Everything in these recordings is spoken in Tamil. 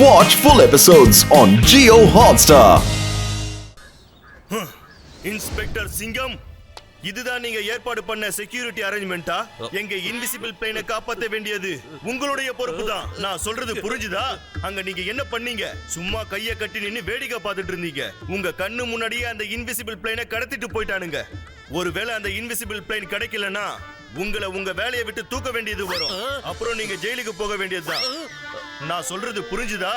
Watch full episodes on Jio Hotstar. Inspector சிங்கம், இதுதான் நீங்க ஏற்பாடு பண்ண செக்யூரிட்டி அரேஞ்ச்மெண்டா? எங்க இன்விசிபிள் பிளேனை காப்பாற்ற வேண்டியது உங்களுடைய பொறுப்பு தான். நான் சொல்றது புரிஞ்சுதா? அங்க நீங்க என்ன பண்ணீங்க? சும்மா கைய கட்டி நின்னு வேடிக்கை பார்த்துட்டு இருந்தீங்க. உங்க கண்ணு முன்னாடியே அந்த இன்விசிபிள் பிளேனை கடத்திட்டு போயிட்டானுங்க. ஒருவேளை அந்த இன்விசிபிள் பிளேன் கிடைக்கலனா உங்களை உங்க வேலையை விட்டு தூக்க வேண்டியது வரும். அப்புறம் நீங்க ஜெயிலுக்கு போக வேண்டியதுதான். நான் சொல்றது புரிஞ்சுதா?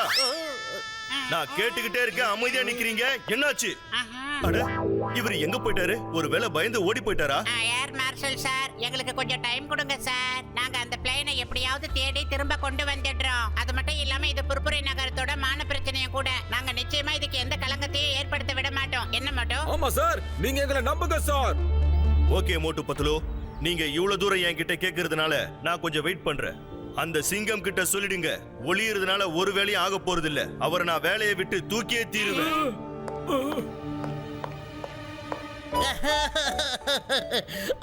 நான் கேட்டுக்கிட்டே இருக்கேன், அமைதியா நிக்கிறீங்க. என்னாச்சு? அட, இவர் எங்க போயிட்டாரு? ஒருவேளை பயந்து ஓடி போயிட்டாரா? ஏர் மார்ஷல் சார், எங்களுக்கு கொஞ்சம் டைம் கொடுங்க சார். நாங்க அந்த பிளேனை எப்படியாவது தேடி திரும்ப கொண்டு வந்துடுறோம். அது மட்டும் இல்லாம இது புர்புரை நகரத்தோட மான பிரச்சனையும் கூட. நாங்க நிச்சயமா இதுக்கு எந்த கலங்கத்தையும் ஏற்படுத்த விட மாட்டோம். என்ன மாட்டோம்? ஆமா சார், நீங்க எங்களை நம்புங்க சார். ஓகே மோட்டு பத்துலு, நீங்க இவ்வளவு தூரம் என்கிட்ட கேக்குறதுனால நான் கொஞ்சம் வெயிட் பண்றேன். அந்த சிங்கம் கிட்ட சொல்லிடுங்க, ஒளியறதுனால ஒரு வேலையும் ஆக போறது இல்ல. அவரை நான் வேலையை விட்டு தூக்கியே தீருவேன்.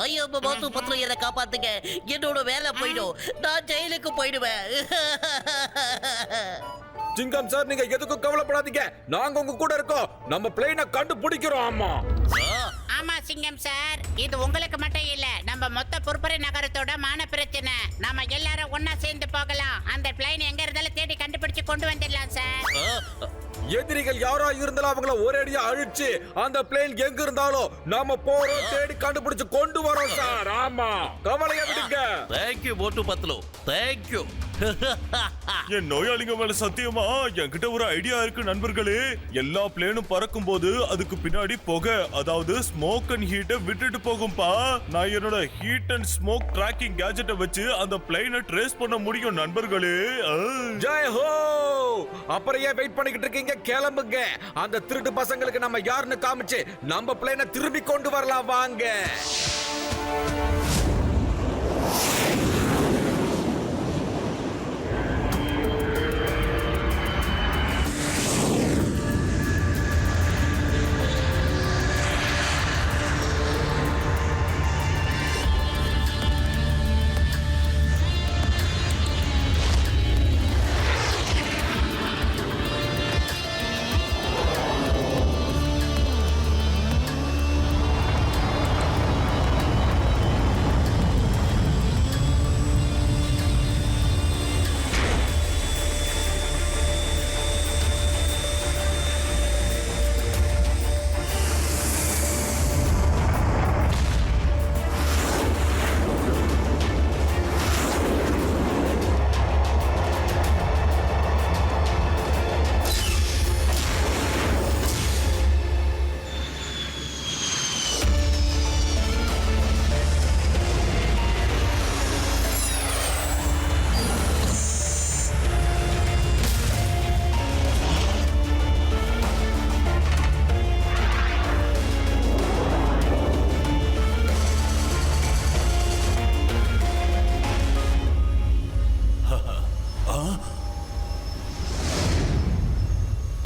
ஐயோ மோட்டு பத்ரு, என்ன காப்பாத்துங்க. என்னோட வேலை போயிடும். நான் ஜெயிலுக்கு போயிடுவேன். சிங்கம் சார், நீங்க எதுக்கும் கவலைப்படாதீங்க. நாங்க உங்க கூட இருக்கோம். நம்ம பிளேனை கண்டுபிடிக்கிறோம். ஆமா ஆமா சிங்கம் சார், இது உங்களுக்கு மட்டும் இல்ல, நம்ம மொத்த புர்புரை நகரத்தோட மான பிரச்சனை. நாம எல்லாரும் ஒன்னா சேர்ந்து போகலாம். அந்த பிளைன் எங்க இருந்தாலும் தேடி கண்டுபிடிச்சு கொண்டு வந்துடலாம் சார். எதிரிகள் யாரா இருந்தாலும் அவங்கள ஒரேடியா அழிச்சு அந்த பிளேன் எங்க இருந்தாலும் நாம போறோம், தேடி கண்டுபிடிச்சு கொண்டு வரோம் சார். ஆமா, கவலைய விடுங்க. தேங்க்யூ மோட்டு பத்லு, தேங்க்யூ. என் நோயாளிங்க மேல சத்தியமா என்கிட்ட ஒரு ஐடியா இருக்கு நண்பர்களே. எல்லா பிளேனும் பறக்கும் போது அதுக்கு பின்னாடி புகை, அதாவது ஸ்மோக் அண்ட் ஹீட்டை விட்டுட்டு போகும்பா. நான் என்னோட ஹீட் அண்ட் ஸ்மோக் ட்ராக்கிங் கேஜெட்டை வச்சு அந்த பிளேனை ட்ரேஸ் பண்ண முடியும் நண்பர்களே. ஜெய் ஹோ! அப்புறம் ஏன் வெயிட் பண்ணிக்கிட்டு இருக்கீங்க? கிளம்புங்க. அந்த திருட்டு பசங்களுக்கு நம்ம யாருன்னு காமிச்சு நம்ம பிளேனை திரும்பி கொண்டு வரலாம். வாங்க.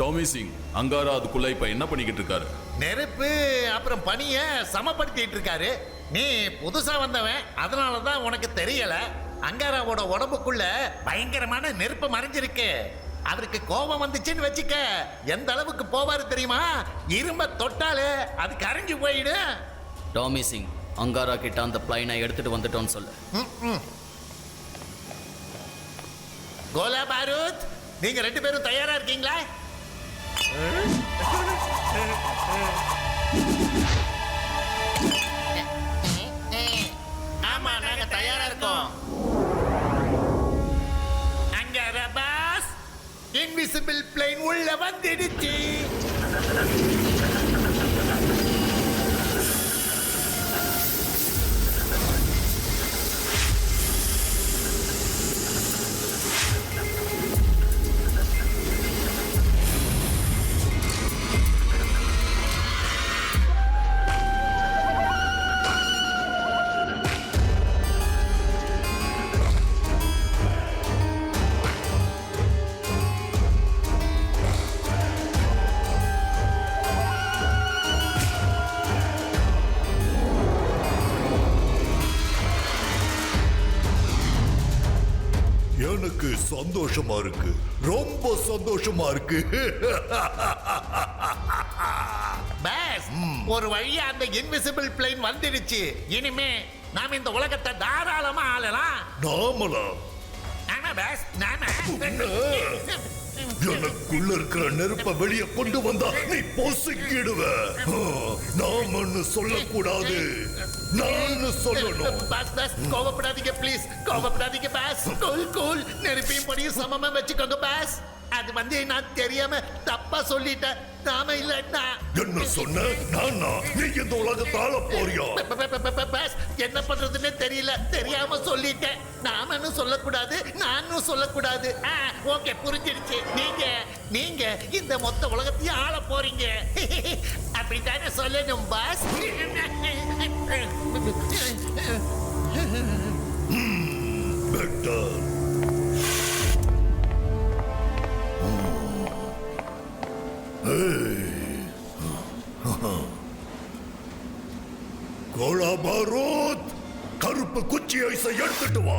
டாமி சிங், அங்காரா அதுக்குள்ள இப்ப என்ன பண்ணிக்கிட்டு இருக்காரு? நெருப்பு அப்புறம் பனிய சமப்படுத்திட்டு இருக்காரு. நீ புதுசா வந்தவன், அதனாலதான் உனக்கு தெரியல. அங்காராவோட உடம்புக்குள்ள பயங்கரமான நெருப்பு மறைஞ்சிருக்கு. அவருக்கு கோபம் வந்துச்சுன்னு வச்சுக்க, எந்த அளவுக்கு போவாரு தெரியுமா? இரும்ப தொட்டாலே அது கரைஞ்சு போயிடு. டாமி சிங், அங்காரா கிட்ட அந்த பிளைனை எடுத்துட்டு வந்துட்டோன்னு சொல்லு. கோலா பாரூத், நீங்க ரெண்டு பேரும் தயாரா இருக்கீங்களா? ஆமா, நாங்க தயாரா இருக்கோம். அங்காரா பாஸ், இன்விசிபிள் பிளேன் உள்ள வந்துடுச்சு. சந்தோஷமா இருக்கு, ரொம்ப சந்தோஷமா இருக்கு. பாஸ், ஒரு வழியா அந்த இன்விசிபிள் பிளேன் வந்துடுச்சு. இனிமே நாம இந்த உலகத்தை தாராளமா ஆளலாம். நாமளா? ஆமா பாஸ், நாம. எனக்குள்ள இருக்கிற நெருப்ப வெளியே கொண்டு வந்தா நீ பொசுக்கிடுவ. நாமன்னு சொல்லக்கூடாது, நான் சொல்லணும். பாஸ் பாஸ், கோவப்படாதீங்க ப்ளீஸ், கோவப்படாதீங்க பாஸ். கூல் கூல், நெருப்பையும் பொடியும் சமமா வச்சுக்கோங்க பாஸ். அது நான் தெரியாம தப்பா சொல்லிட்டேன். நாம இல்லன்னா என்ன சொன்ன? நானா? நீ இந்த உலகத்தால போறியா? பாஸ், என்ன பண்றதுன்னு தெரியல, தெரியாம சொல்லிட்டேன். நாமன்னு சொல்லக்கூடாது, நானும் சொல்லக்கூடாது. ஓகே, புரிஞ்சிடுச்சு. நீங்க இந்த மொத்த உலகத்தையும் ஆள போறீங்க. அப்படித்தானே சொல்லணும் பாஸ். பெட்டர். கோலா பாரூத், கருப்பு குச்சி ஐஸை எடுத்துட்டு வா.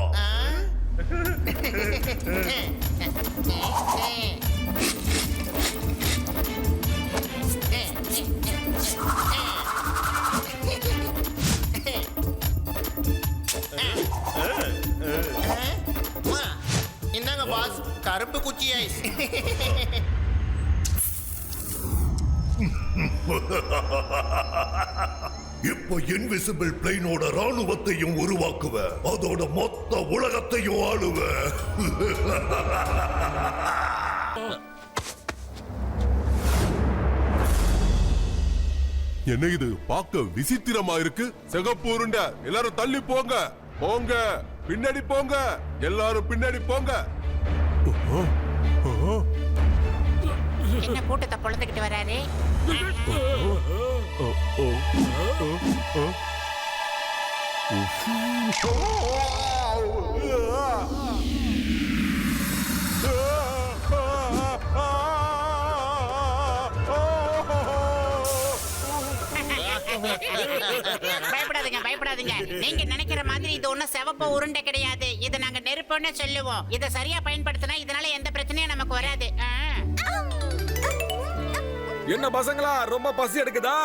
இந்தாங்க பாஸ், கருப்பு குச்சி ஐஸ். இப்போ இன்விசிபிள் பிளேனோட ராணுவத்தையும் உருவாக்குவ, அதோட மொத்த உலகத்தையும் ஆளுவ. என்ன இது பார்க்க விசித்திரமா இருக்கு? சிகப்பு உருண்டை, எல்லாரும் தள்ளி போங்க, போங்க, பின்னாடி போங்க, எல்லாரும் பின்னாடி போங்க. என்ன கூட்டத்தை பொழுதுகிட்டு வராரு? பயப்படாதீங்க, பயப்படாதீங்க. நீங்க நினைக்கிற மாதிரி இது ஒண்ணும் சிவப்பு உருண்டை கிடையாது. இதை நாங்க நெருப்புன்னு சொல்லுவோம். இதை சரியா பயன்படுத்தினா இதனால எந்த பிரச்சனையும் நமக்கு வராது. என்ன பசங்களா, ரொம்ப பசி எடுக்குதா?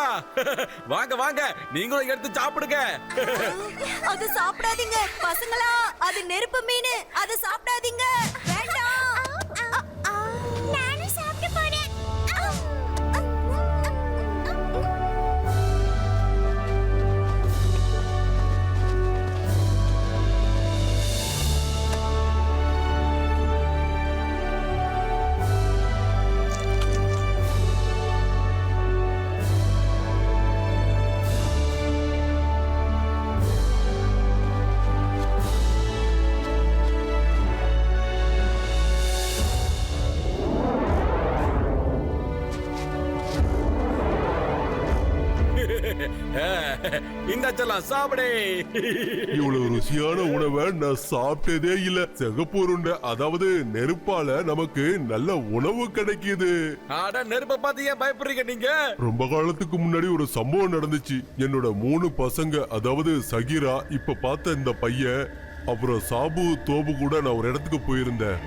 வாங்க வாங்க, நீங்களும் எடுத்து சாப்பிடுங்க. அது சாப்பிடாதீங்க பசங்களா, அது நெருப்பு மீன், அது சாப்பிடாதீங்க. வேண்டாம். நானும் சாப்பிட்டு போறேன். இந்த செல்லாம் சாப்பிடே. இவ்வளவு ருசியான உணவை நான் சாப்பிட்டதே இல்ல. சிகப்பு உருண்டை, அதாவது நெருப்பால நமக்கு நல்ல உணவு கிடைக்குது. ஆட, நெருப்ப பார்த்து ஏன் பயப்படுறீங்க நீங்க? ரொம்ப காலத்துக்கு முன்னாடி ஒரு சம்பவம் நடந்துச்சு. என்னோட 3 பசங்க, அதாவது சகிரா, இப்ப பார்த்த இந்த பையன், அப்புறம் சாபு, தோபு கூட நான் ஒரு இடத்துக்கு போயிருந்தேன்.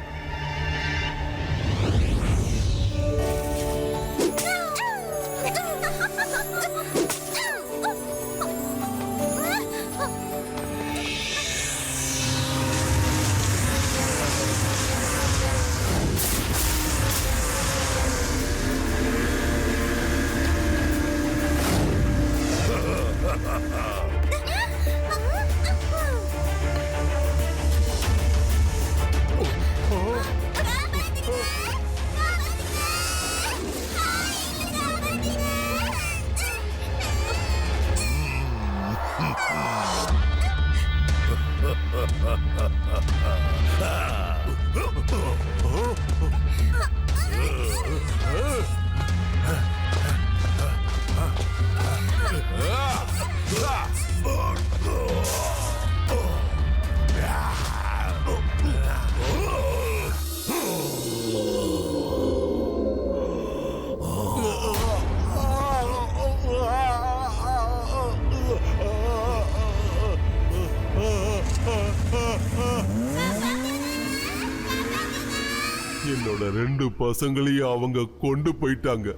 என்னோட 2 பசங்களையும் அவங்க கொண்டு போயிட்டாங்க.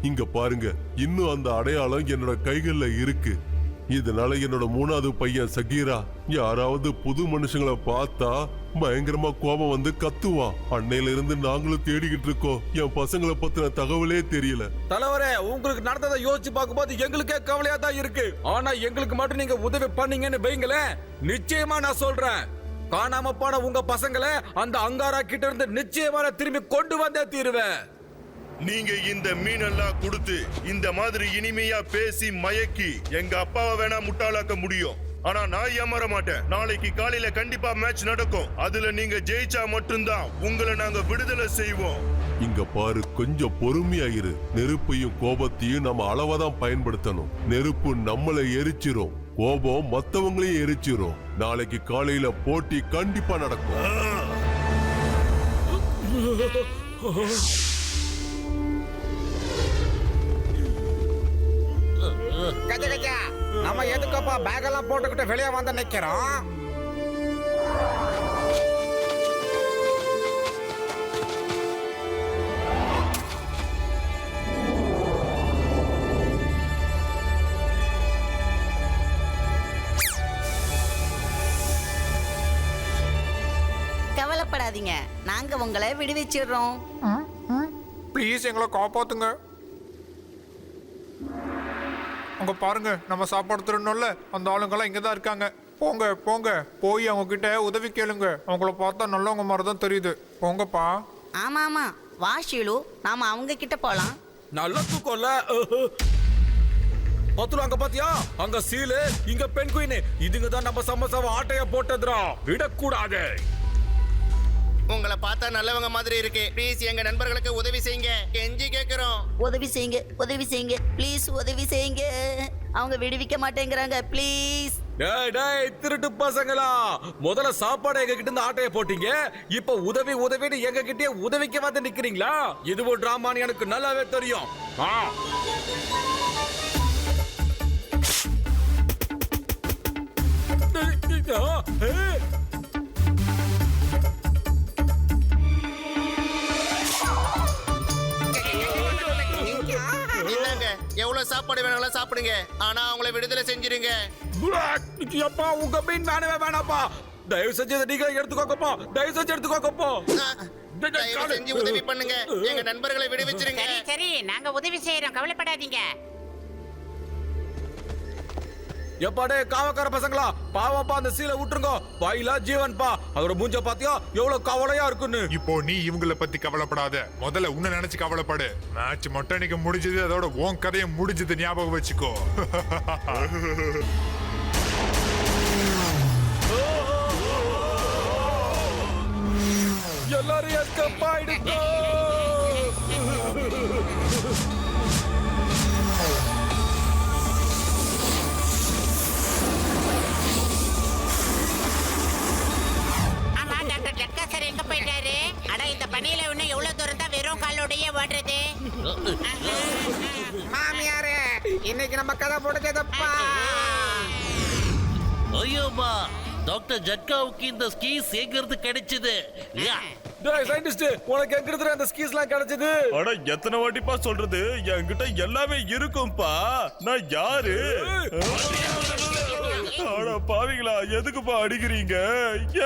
இங்க பாருங்க, இன்னும் அந்த அடையாளம் என்னோட கைகள்ல இருக்கு. இதனால என்னோட 3வது பையன் சகீரா யாராவது புது மனுஷங்களை பார்த்தா பயங்கரமா கோபம் வந்து கத்துவான். அன்னையில இருந்து நாங்களும் தேடிக்கிட்டு இருக்கோம். என் பசங்களை பத்தின தகவலே தெரியல. தலைவரே, உங்களுக்கு நடந்ததை யோசிச்சு பார்க்கும்போது எங்களுக்கே கவலையா தான் இருக்கு. ஆனா எங்களுக்கு மட்டும் நீங்க உதவி பண்ணீங்கன்னு வைங்களேன், நிச்சயமா நான் சொல்றேன், காணாம போன உங்க பசங்களை அந்த அங்காரா கிட்ட இருந்து நிச்சயமா நான் திரும்பி கொண்டு வந்தே தீருவேன். நீங்க இந்த மீனெல்லாம் கொடுத்து இந்த மாதிரி இனிமையா பேசி மயக்கி எங்க அப்பாவை வேணா முட்டாளாக்க முடியும். ஆனா நான் ஏமாற மாட்டேன். நாளைக்கு காலையில கண்டிப்பா மேட்ச் நடக்கும். அதுல நீங்க ஜெயிச்சா மட்டும்தான் உங்களை நாங்க விடுதலை செய்வோம். இங்க பாரு, கொஞ்சம் பொறுமையாயிரு. நெருப்பையும் கோபத்தையும் நம்ம அளவாதான் பயன்படுத்தணும். நெருப்பு நம்மளை எரிச்சிரும், கோபம் மத்தவங்களையும் எரிச்சிரும். நாளைக்கு காலையில போட்டி கண்டிப்பா நடக்கும். நம்ம எதுக்கப்பா பேக் எல்லாம் போட்டுக்கிட்டு வெளியே வந்து நிக்கிறோம்? கவலைப்படாதீங்க, நாங்க உங்களை விடுவிச்சிடுறோம். ப்ளீஸ் எங்களை காப்பாத்துங்க. அங்க பாருங்க, நம்ம சாப்பாடு திருடணும்ல, அந்த ஆளுங்கெல்லாம் இங்க தான் இருக்காங்க. போங்க போங்க, போய் அவங்க கிட்ட உதவி கேளுங்க. அவங்கள பார்த்தா நல்லவங்க மாதிரி தான் தெரியுது. போங்கப்பா. ஆமா ஆமா, வா ஷீலு, நாம அவங்க கிட்ட போலாம். நல்ல தூக்கம்ல. பத்துல அங்க பாத்தியா, அங்க சீலு, இங்க பெண் குயின். இதுங்க தான் நம்ம சமோசாவை ஆட்டைய போட்டதுரா, விடக்கூடாது. உங்களை பார்த்தா நல்லவங்க மாதிரி இருக்கு. ப்ளீஸ் எங்க நண்பர்களுக்கு உதவி செய்யுங்க, கெஞ்சி கேக்குறோம். உதவி செய்யுங்க, உதவி செய்யுங்க, ப்ளீஸ் உதவி செய்யுங்க. அவங்க விடுவிக்க மாட்டேங்கிறாங்க, ப்ளீஸ். டேய் டேய் திருட்டு பசங்களா, முதல்ல சாப்பாடு எங்க கிட்ட இருந்து ஆட்டைய போட்டீங்க, இப்ப உதவி உதவின்னு எங்க கிட்டே உதவிக்க வந்து நிக்கிறீங்களா? இதுவும் டிராமான்னு எனக்கு நல்லாவே தெரியும். எவ்வளவு சாப்பாடு வேணாலும் சாப்பிடுங்க, ஆனா அவங்கள விடுதலை செஞ்சிருங்க. அப்பா, உங்க மீன் வேணவே வேணாப்பா. தயவு செஞ்சு நீங்க எடுத்துக்கோங்கப்பா, தயவு செஞ்சு எடுத்துக்கோங்கப்பா. தயவு செஞ்சு உதவி பண்ணுங்க, எங்க நண்பர்களை விடுவிச்சிருங்க. சரி சரி, நாங்க உதவி செய்யறோம், கவலைப்படாதீங்க. எப்பாடே காவக்கார பசங்களா, பாவப்பா அந்த சீலை விட்டுருங்க. வாயிலா ஜீவன்பா, அதோட மூஞ்ச பாத்தியா எவ்வளவு கவலையா இருக்குன்னு. இப்போ நீ இவங்கள பத்தி கவலைப்படாத, முதல்ல உன்னை நினைச்சு கவலைப்படு. மேட்ச் மட்டும் இன்னைக்கு முடிஞ்சது, அதோட உன் கதையை முடிஞ்சது, ஞாபகம் வச்சுக்கோ. எல்லாரும் எஸ்கேப் ஆயிடுங்க. எங்க போயிட்டாரு? அட, இந்த பணியில இன்னும் எவ்வளவு தூரம் தான் வெறும் காலோடயே ஓடுறது? மாமியாரே, இன்னைக்கு நம்ம கதை போடுதப்பா. ஐயோமா, டாக்டர் ஜட்காவுக்கு இந்த ஸ்கீஸ் எங்கிருந்து கிடைச்சது? டேய் சயின்டிஸ்ட், உனக்கு எங்க இருந்து அந்த ஸ்கீஸ்லாம் கிடைச்சது? அட, எத்தனை வாட்டிப்பா சொல்றது, என்கிட்ட எல்லாமே இருக்கும்பா. நான் யாரு? அட பாவிங்களா, எதுக்குப்பா அடிக்கிறீங்க?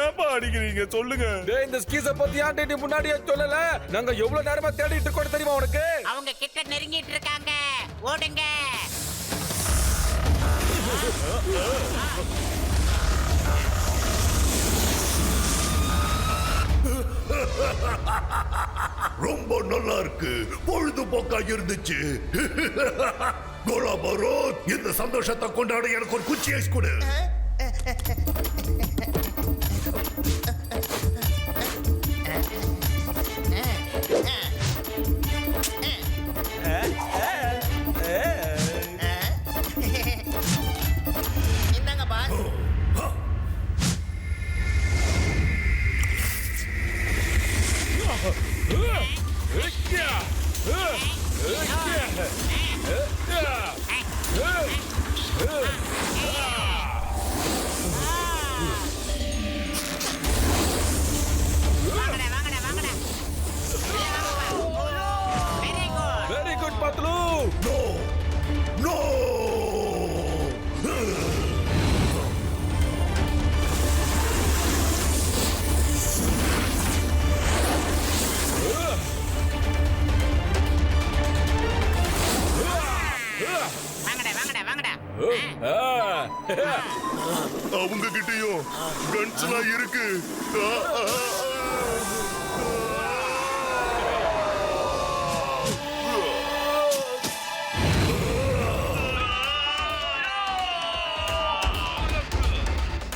ஏன்பா அடிக்கிறீங்க சொல்லுங்க. டேய், இந்த ஸ்கீஸ பத்தி ஏன்டா நீ முன்னாடியே சொல்லல? நாங்க எவ்வளவு நேரமா தேடிட்டு இருக்கோம் தெரியுமா உனக்கு? அவங்க கிட்ட நெருங்கிட்டு இருக்காங்க, ஓடுங்க. ரொம்ப நல்லா இருக்கு, பொழுதுபோக்கா இருந்துச்சு. கோலாபரோ, இந்த சந்தோஷத்தை கொண்டாட எனக்கு ஒரு குச்சி ஐஸ் கொடு. இந்தாங்க பாஸ். வாங்கடா வாங்கடா வாங்கடா. அவங்க கிட்டயும் கன்ஸ் எல்லாம் இருக்கு.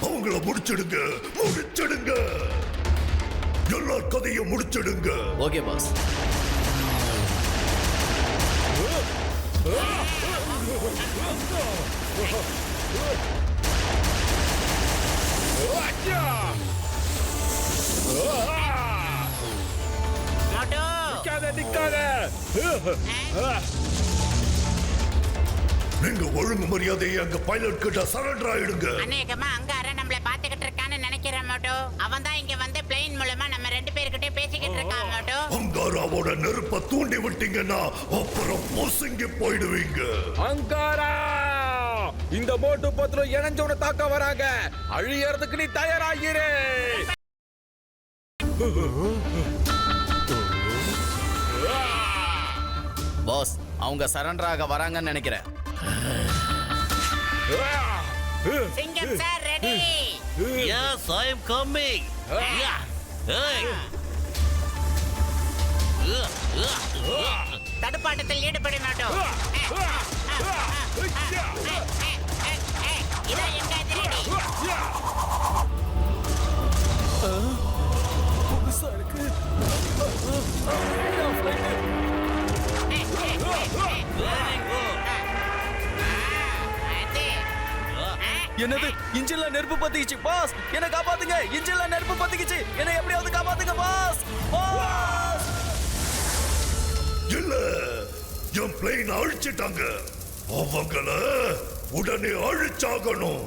அவங்கள முடிச்சிடுங்க, முடிச்சிடுங்க. எல்லா கதையும் முடிச்சிடுங்க. Okay pass. நீங்க ஒழுங்கு மரியாதையை அங்க பைலட் கிட்ட சரண்டர் ஆயிடுங்க. அநேகமா அங்கார நம்மள பாத்துக்கிட்டு இருக்கான்னு நினைக்கிறேன் மோட்டோ. அவன் தான் இங்க வந்து பிளேன் மூலமா நம்ம 2 பேர்கிட்ட பேசிக்கிட்டு இருக்கான் மோட்டோ. அங்காராவோட நெருப்ப தூண்டி விட்டீங்கன்னா அப்புறம் பொசுங்கி போயிடுவீங்க. அங்காரா, இந்த மோட்டு பத்துல இணைஞ்சவன தாக்க வராங்க. அழியறதுக்கு நீ தயாராகிரு. பாஸ், அவங்க சரண்டர் ஆக வராங்கன்னு நினைக்கிறேன். சிங்கம் sir ready. Yes, I am coming. Yeah. Hey. தடுப்பாட்டத்தில் ஈடுபட மாட்டோம். இதான் எங்க அதிரடி. என்னது, இன்ஜின்ல நெருப்பு பத்திக்கிச்சு பாஸ். என்ன காப்பாத்துங்க, இன்ஜின்ல நெருப்பு பத்திக்கிச்சு. என்ன எப்படியாவது காப்பாத்துங்க பாஸ். பாஸ், இல்ல, என் பிளேன் அழிச்சிட்டாங்க. அவங்கள உடனே அழிச்சாகணும்.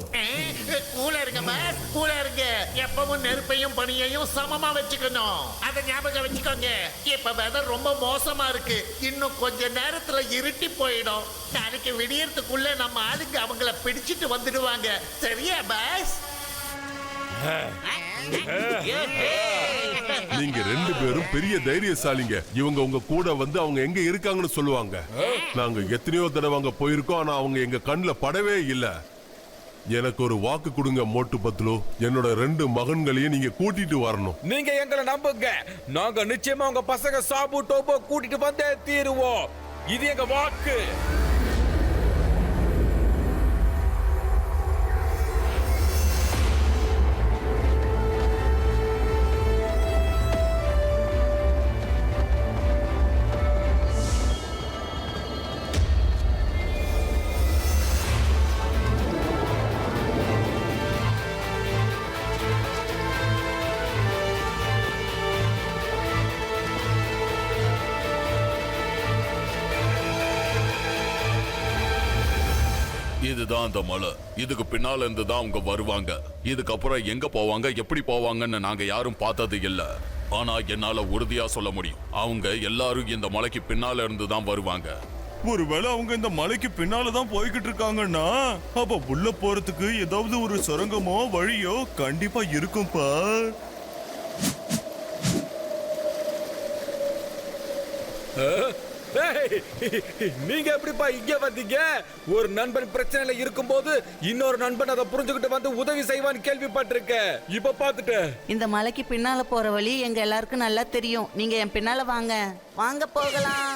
கூல இருங்க பாஸ், கூல இருங்க. எப்பவும் நெருப்பையும் பனியையும் சமமா வச்சுக்கணும். அதை ஞாபகம் வச்சுக்கோங்க. இப்ப வெதர் ரொம்ப மோசமா இருக்கு. இன்னும் கொஞ்ச நேரத்துல இருட்டி போயிடும். நாளைக்கு விடியறதுக்குள்ள நம்ம ஆளுங்க அவங்கள பிடிச்சிட்டு வந்துடுவாங்க. சரியா பாஸ்? நீங்க 2 பேரும் பெரிய தைரியசாலிங்க. இவங்க உங்க கூட வந்து அவங்க எங்க இருக்காங்கன்னு சொல்லுவாங்க. நாங்க எத்தனையோ தடவை அங்க போயிருக்கோம், ஆனா அவங்க எங்க கண்ணுல படவே இல்ல. எனக்கு ஒரு வாக்கு கொடுங்க மோட்டு பத்லு. என்னோட 2 மகன்களையும் நீங்க கூட்டிட்டு வரணும். நீங்க எங்களை நம்புங்க. நாங்க நிச்சயமா உங்க பசங்க சாபு டோபோ கூட்டிட்டு வந்தே தீருவோம். இது எங்க வாக்கு. இதுதான் அந்த மலை. இதுக்கு பின்னால இருந்து தான் அவங்க வருவாங்க. இதுக்கப்புறம் எங்க போவாங்க, எப்படி போவாங்கன்னு நாங்க யாரும் பார்த்தது இல்ல. ஆனா என்னால உறுதியா சொல்ல முடியும், அவங்க எல்லாரும் இந்த மலைக்கு பின்னால இருந்து தான் வருவாங்க. ஒருவேளை அவங்க இந்த மலைக்கு பின்னால தான் போய்கிட்டு இருக்காங்கன்னா அப்ப உள்ள போறதுக்கு ஏதாவது ஒரு சுரங்கமோ வழியோ கண்டிப்பா இருக்கும்பா. நீங்க எப்படிப்பா இங்க வந்தீங்க? ஒரு நண்பன் பிரச்சனையில இருக்கும்போது இன்னொரு நண்பன் அதை புரிஞ்சுக்கிட்டு வந்து உதவி செய்வான்னு கேள்விப்பட்டிருக்கேன். இப்ப பாத்துட்டு இந்த மலைக்கு பின்னால போற வழி எங்க எல்லாருக்கும் நல்லா தெரியும். நீங்க என் பின்னால வாங்க, வாங்க போகலாம்.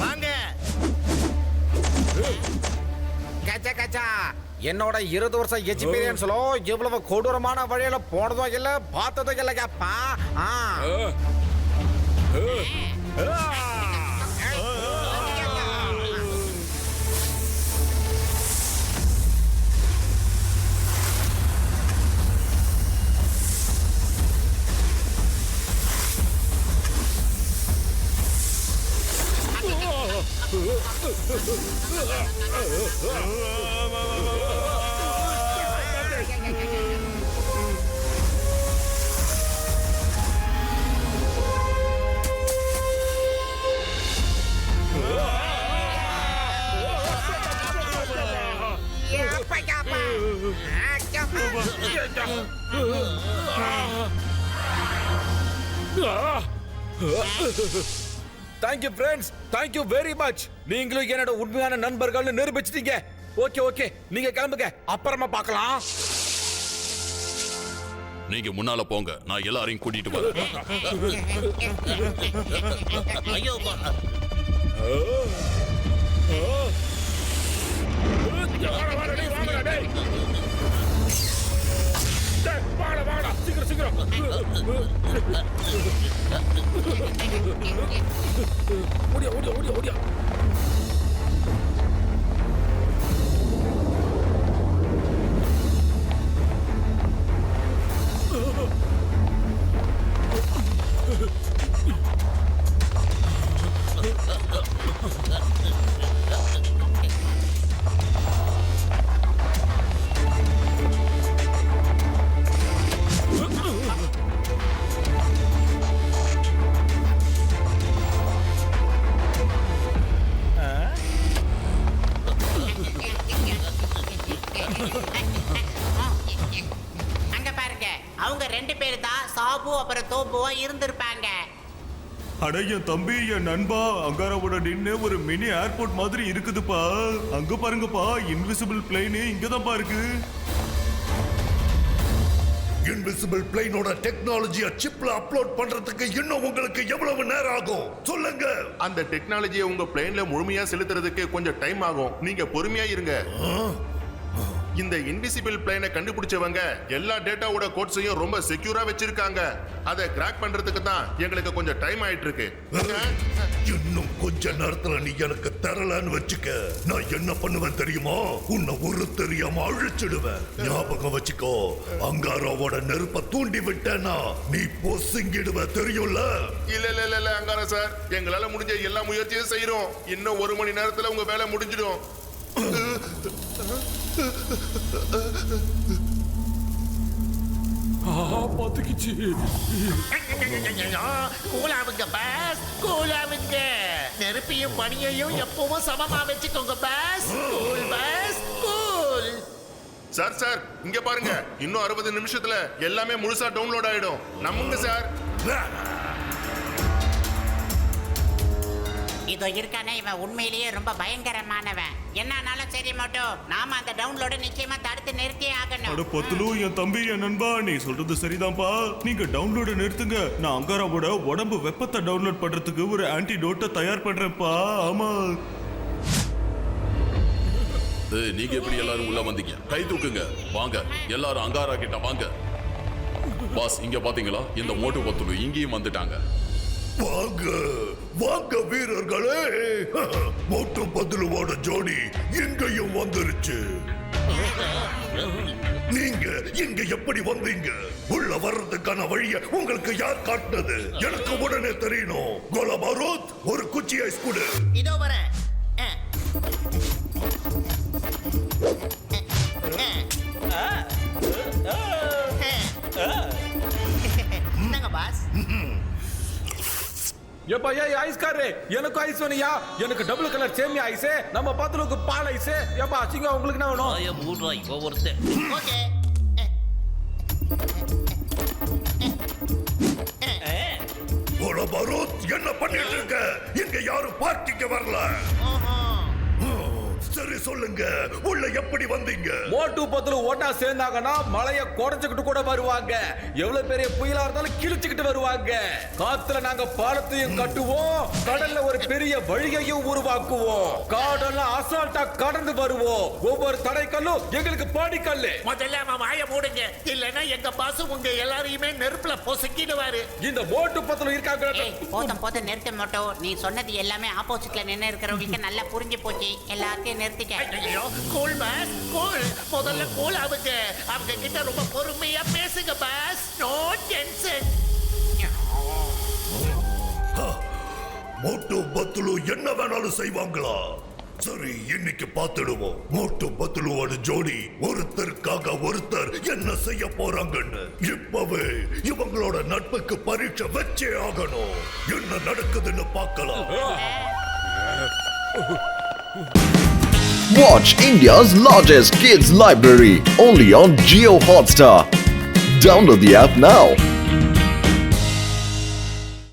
வாங்க. கச்சா கச்சா, என்னோட 20 வருஷம் எக்ஸ்பீரியன்ஸ்ல இவ்வளவு கொடூரமான வழியில போனதோ இல்ல, பார்த்ததோ இல்லையாப்பா. Thank you friends, thank you very much. நீங்களும் என்னோட உண்மையான நண்பர்கள்னு நிரூபிச்சிட்டீங்க. ஓகே ஓகே, நீங்க கிளம்புங்க, அப்புறமா பார்க்கலாம். நீங்க முன்னால போங்க, நான் எல்லாரையும் கூட்டிட்டு வரேன். ஐயோ சீக்கிரம் சீக்கிரம். ஓடியா ஓடியா ஓடியா ஓடியா. அங்க பாருங்க, அவங்க 2 பேர் தான் சாபு அப்புறம் தோபுவா இருந்திருப்பாங்க. அட என் தம்பி, என் நண்பா, அங்காராவோட நின்னு ஒரு மினி ஏர்போர்ட் மாதிரி இருக்குதுப்பா. அங்க பாருங்கப்பா, இன்விசிபிள் பிளேன் இங்கதான்ப்பா இருக்கு. இன்விசிபிள் பிளேனோட டெக்னாலஜியை சிப்ல அப்லோட் பண்றதுக்கு இன்னும் உங்களுக்கு எவ்வளவு நேரம் ஆகும் சொல்லுங்க? அந்த டெக்னாலஜியை உங்க பிளேன்ல முழுமையா செலுத்துறதுக்கு கொஞ்சம் டைம் ஆகும். நீங்க பொறுமையா இருங்க. இந்த இன்விசிபிள் பிளேனை கண்டுபிடிச்சவங்க எல்லா டேட்டாவோட கோட்ஸையும் ரொம்ப செக்யூரா வச்சிருக்காங்க. அதை கிராக் பண்றதுக்கு தான் எங்களுக்கு கொஞ்சம் டைம் ஆயிட்டு இருக்கு. இன்னும் கொஞ்ச நேரத்துல நீ எனக்கு தரலன்னு வச்சுக்க, நான் என்ன பண்ணுவேன் தெரியுமா? உன்னை ஒரு தெரியாம அழிச்சிடுவேன். ஞாபகம் வச்சுக்கோ, அங்காராவோட நெருப்ப தூண்டி விட்டேனா நீ பொசுங்கிடுவ, தெரியும்ல? இல்ல இல்ல இல்ல இல்ல அங்காரா சார், எங்களால முடிஞ்ச எல்லா முயற்சியும் செய்யறோம். இன்னும் 1 மணி நேரத்துல உங்க வேலை முடிஞ்சிடும். பாத்துக்கிச்சு. கூலாவுங்க பாஸ், கூலாவுங்க. நெருப்பையும் பனியையும் எப்பவும் சமமா வச்சுக்கோங்க boss. Cool boss, cool. Sir sir இங்க பாருங்க, இன்னும் 60 நிமிஷத்துல எல்லாமே முழுசா டவுன்லோட் ஆயிடும். நம்புங்க சார். இதோ இருக்கானே, இவன் உண்மையிலேயே ரொம்ப பயங்கரமானவன். என்னன்னாலும் சரி மட்டும் நாம அந்த டவுன்லோட நிச்சயமா தடுத்து நிறுத்தியே ஆகணும். அட பத்துலு, என் தம்பி, என் நண்பா, நீ சொல்றது சரிதான்ப்பா. நீங்க டவுன்லோட நிறுத்துங்க. நான் அங்காராவோட உடம்பு வெப்பத்தை டவுன்லோட் பண்றதுக்கு ஒரு ஆன்டிடோட்டை தயார் பண்றேன்ப்பா. ஆமா. நீங்க எப்படி எல்லாரும் உள்ள வந்தீங்க? கை தூக்குங்க. வாங்க எல்லாரும் அங்காரா கிட்ட வாங்க. பாஸ், இங்க பாத்தீங்களா? இந்த மோட்டு பத்துலு இங்கேயும் வந்துட்டாங்க. வாங்க வாங்க வீரர்களே, மோட்டு பத்துலுவோட ஜோடி இங்கேயும் வந்துருச்சு. நீங்க இங்க எப்படி வந்தீங்க? உள்ள வர்றதுக்கான வழிய உங்களுக்கு யார் காட்டினது? எனக்கு உடனே தெரியணும். கோலபாரூத், ஒரு குச்சி ஐஸ் கொடு. இதோ வரேன். என்னங்க பாஸ்? ஏப்பா ஏய் ஐஸ்காரே, எனக்கு ஐஸ் வேணுயா. எனக்கு டபுள் கலர் சேமியா ஐஸ், நம்ம பத்துலுக்கு பால் ஐஸ். ஏப்பா சிங்க, உங்களுக்கு என்ன வேணும்? ஆயா 3 ரூபாய் ஒவ்வொருத்தர். ஓகே. கோலபாரூத், என்ன பண்ணிட்டு இருக்க? இங்க யாரும் பார்ட்டிக்கு வரல. சரி சொல்லுங்க, உள்ள எப்படி வந்தீங்க? மோட்டு பத்துலு ஒண்ணா சேர்ந்தாங்கன்னா மலைய குறைச்சுக்கிட்டு கூட வருவாங்க. எவ்வளவு பெரிய புயலா இருந்தாலும் கிழிச்சுக்கிட்டு வருவாங்க. காத்துல நாங்க பாலத்தையும் கட்டுவோம், கடல்ல ஒரு பெரிய வழியையும் உருவாக்குவோம். காடெல்லாம் அசால்ட்டா கடந்து வருவோம். ஒவ்வொரு தடைக்கல்லும் எங்களுக்கு பாடிக்கல்லு. முதல்ல அவன் வாய மூடுங்க, இல்லைன்னா எங்க பாசு உங்க எல்லாரையுமே நெருப்புல பொசுக்கிடுவாரு. இந்த மோட்டு பத்துலு இருக்காங்க. போதும் போதும், நிறுத்த மாட்டோம். நீ சொன்னது எல்லாமே ஆப்போசிட்ல நின்று இருக்கிறவங்களுக்கு நல்லா புரிஞ்சு போச்சு. எல்லாத்தையும் நிறுத்திக்க. ஐயோ, கூல் பாஸ், கூல். முதல்ல கூல் ஆகுங்க. அவங்க கிட்ட ரொம்ப பொறுமையா பேசுங்க பாஸ். No tension. மோட்டு பத்துலு என்ன வேணாலும் செய்வாங்களா? சரி, இன்னைக்கு பார்த்துடுவோம். மோட்டு பத்துலுவோட ஜோடி ஒருத்தருக்காக ஒருத்தர் என்ன செய்ய போறாங்கன்னு. இப்பவே இவங்களோட நட்புக்கு பரீட்சை வச்சே ஆகணும். என்ன நடக்குதுன்னு பார்க்கலாம். Watch India's largest kids library only on Jio Hotstar. Download the app now.